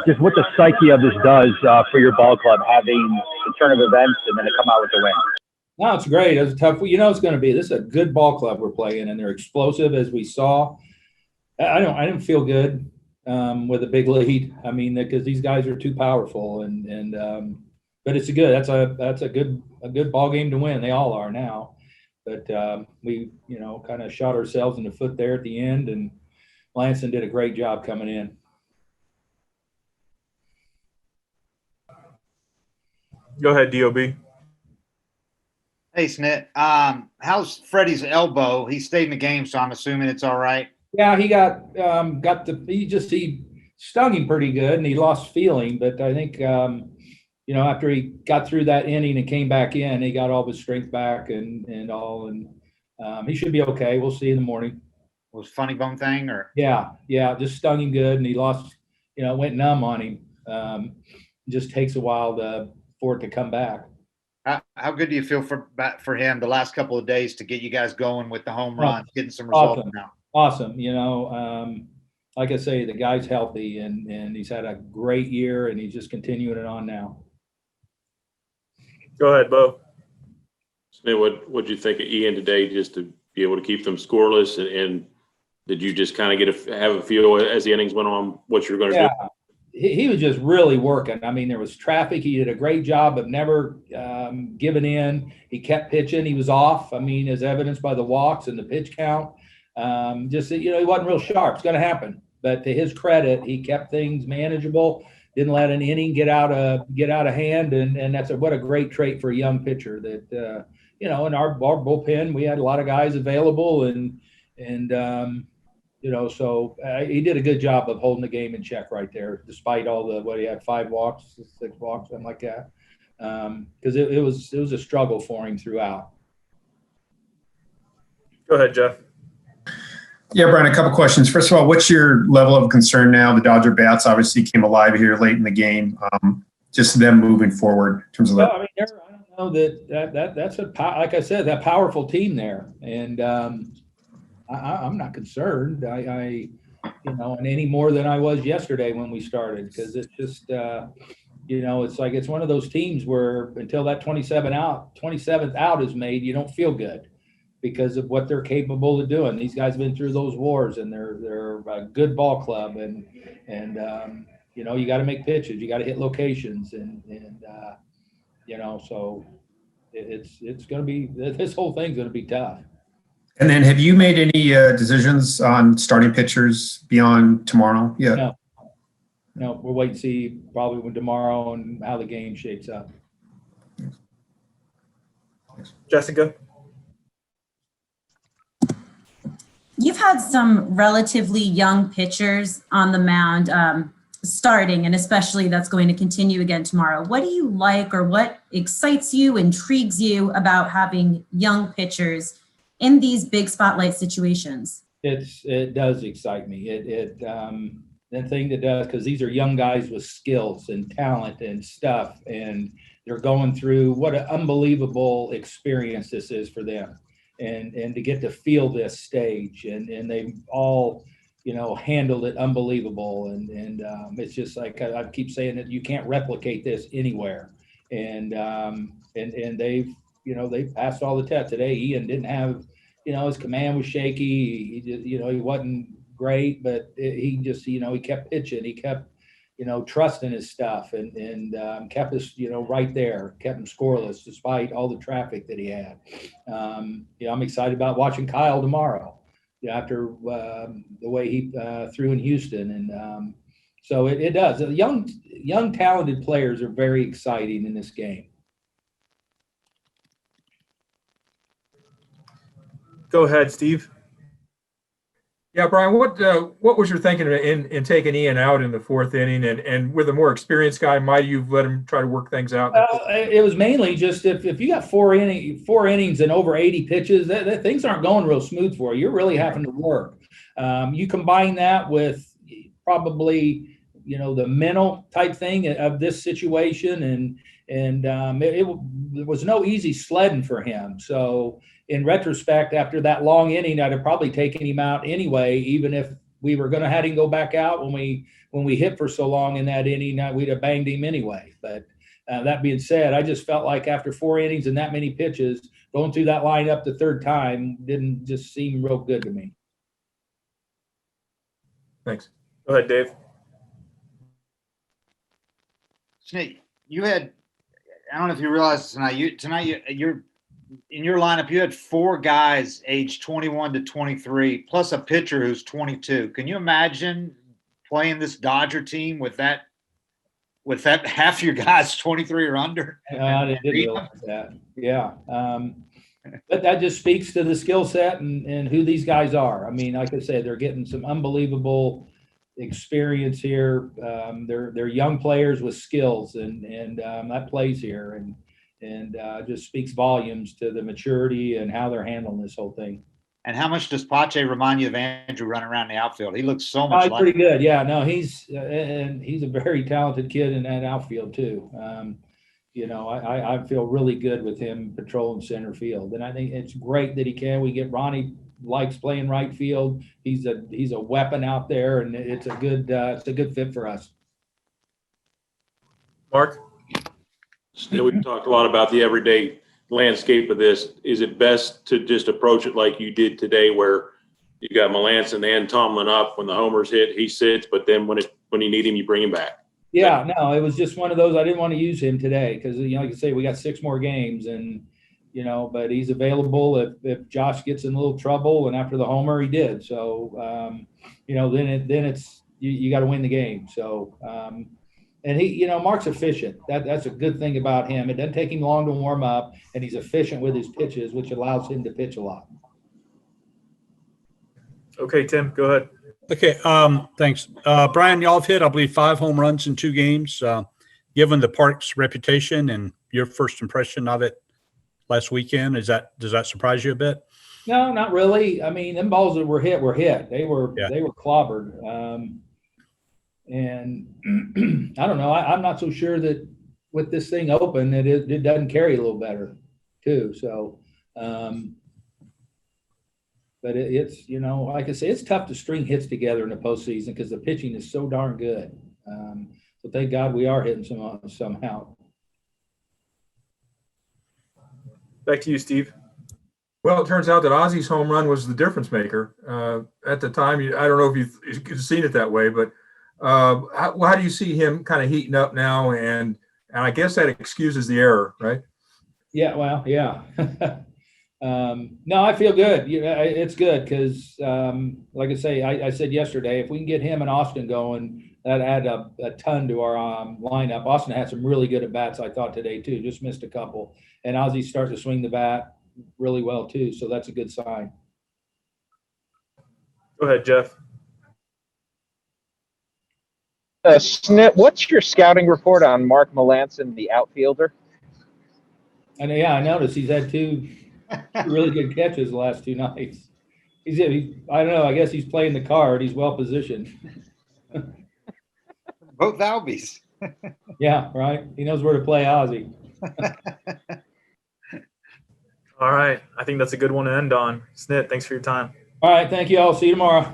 just what the psyche of this does for your ball club, having the turn of events and then to come out with the win. No, it's great. It's tough. You know, it's going to be. This is a good ball club we're playing, and they're explosive, as we saw. I didn't feel good with a big lead. I mean, because these guys are too powerful, but it's that's a good ball game to win. They all are now, but we kind of shot ourselves in the foot there at the end, and Lansing did a great job coming in. Go ahead, DOB. Hey, Snit. How's Freddy's elbow? He stayed in the game, so I'm assuming it's all right. Yeah, he he stung him pretty good, and he lost feeling. But I think after he got through that inning and came back in, he got all his strength back and all, and he should be okay. We'll see in the morning. Was funny bone thing, or yeah, just stung him good, and he lost. Went numb on him. It just takes a while for it to come back. How good do you feel for him the last couple of days to get you guys going with the home runs, getting some results now? Awesome. Like I say, the guy's healthy and he's had a great year and he's just continuing it on now. Go ahead, Bo. What'd you think of Ian today, just to be able to keep them scoreless, and did you just kind of have a feel as the innings went on what you're going to do? He was just really working. I mean, there was traffic. He did a great job of never giving in. He kept pitching. He was off. I mean, as evidenced by the walks and the pitch count. He wasn't real sharp. It's going to happen. But to his credit, he kept things manageable. Didn't let an inning get out of hand, and that's what a great trait for a young pitcher. That in our bullpen we had a lot of guys available, so he did a good job of holding the game in check right there, despite all he had 5 walks, 6 walks, something like that. Because it was a struggle for him throughout. Go ahead, Jeff. Yeah, Brian, a couple questions. First of all, what's your level of concern now? The Dodger bats obviously came alive here late in the game. Just them moving forward in terms of I don't know that's like I said, that powerful team there, and I'm not concerned. I and any more than I was yesterday when we started, because it's just it's like it's one of those teams where until that 27th out is made, you don't feel good, because of what they're capable of doing. These guys have been through those wars, and they're a good ball club, and you got to make pitches, you got to hit locations, and so it's going to be, this whole thing's going to be tough. And then, have you made any decisions on starting pitchers beyond tomorrow? Yeah. No, we'll wait and see probably tomorrow and how the game shakes up. Jessica. You've had some relatively young pitchers on the mound starting, and especially that's going to continue again tomorrow. What do you like, or what excites you, intrigues you about having young pitchers in these big spotlight situations? It does excite me. The thing that does, because these are young guys with skills and talent and stuff, and they're going through what an unbelievable experience this is for them. And to get to feel this stage, and they've all, handled it unbelievable. And it's just like I keep saying that you can't replicate this anywhere. And they've passed all the tests today. Ian didn't have, his command was shaky. He wasn't great, but he just, he kept pitching. He kept, trusting his stuff, and kept us, right there, kept him scoreless despite all the traffic that he had. I'm excited about watching Kyle tomorrow, after the way he threw in Houston. And so it does. Young talented players are very exciting in this game. Go ahead, Steve. Yeah, Brian, what was your thinking in taking Ian out in the 4th inning, and with a more experienced guy, might you've let him try to work things out? It was mainly just if you got 4 innings and over 80 pitches, that things aren't going real smooth for you. You're really having to work. You combine that with probably the mental type thing of this situation, and it was no easy sledding for him. So in retrospect, after that long inning, I'd have probably taken him out anyway, even if we were going to have him go back out when we hit for so long in that inning, we'd have banged him anyway. But that being said, I just felt like after 4 innings and that many pitches, going through that lineup the third time didn't just seem real good to me. Thanks. Go ahead, Dave. Snake, you had, I don't know if you realize tonight, you're in your lineup, you had 4 guys aged 21 to 23, plus a pitcher who's 22. Can you imagine playing this Dodger team with that half your guys 23 or under? I didn't realize that. Yeah. But that just speaks to the skill set and who these guys are. I mean, like I said, they're getting some unbelievable experience here. They're young players with skills, and that plays here, and just speaks volumes to the maturity and how they're handling this whole thing. And how much does Pache remind you of Andrew running around the outfield? He looks so much like pretty good. Yeah, no, he's a very talented kid in that outfield too. I feel really good with him patrolling center field, and I think it's great that he can. We get Ronnie likes playing right field. He's a weapon out there, and it's a good fit for us. Mark? Still, we talked a lot about the everyday landscape of this. Is it best to just approach it like you did today, where you got Melanson and Tomlin up when the homers hit, he sits, but then when you need him, you bring him back? Yeah, no, it was just one of those. I didn't want to use him today because, like I say, we got 6 more games, and but he's available if Josh gets in a little trouble. And after the homer, he did. So, then it's you got to win the game. So, and he, Mark's efficient. That's a good thing about him. It doesn't take him long to warm up, and he's efficient with his pitches, which allows him to pitch a lot. Okay, Tim, go ahead. Okay, thanks. Brian, y'all have hit, I believe, 5 home runs in 2 games. Given the park's reputation and your first impression of it last weekend, does that surprise you a bit? No, not really. I mean, them balls that were hit were hit. They were clobbered. And I don't know. I'm not so sure that with this thing open that it doesn't carry a little better too. So, but it's, like I say, it's tough to string hits together in the postseason because the pitching is so darn good. So thank God we are hitting somehow. Back to you, Steve. Well, it turns out that Ozzie's home run was the difference maker. At the time, I don't know if you've seen it that way, but how do you see him kind of heating up now? And I guess that excuses the error, right? Yeah, well, yeah. No, I feel good. It's good because, like I say, I said yesterday, if we can get him and Austin going, that add a ton to our lineup. Austin had some really good at-bats, I thought, today, too. Just missed a couple. And Ozzie's starting to swing the bat really well, too, so that's a good sign. Go ahead, Jeff. Snit, what's your scouting report on Mark Melanson, the outfielder? And, yeah, I noticed he's had 2 really good catches the last 2 nights. I don't know, I guess he's playing the card. He's well-positioned. both Albies. Yeah, right. He knows where to play Ozzie. All right. I think that's a good one to end on. Snit, thanks for your time. All right. Thank you all. See you tomorrow.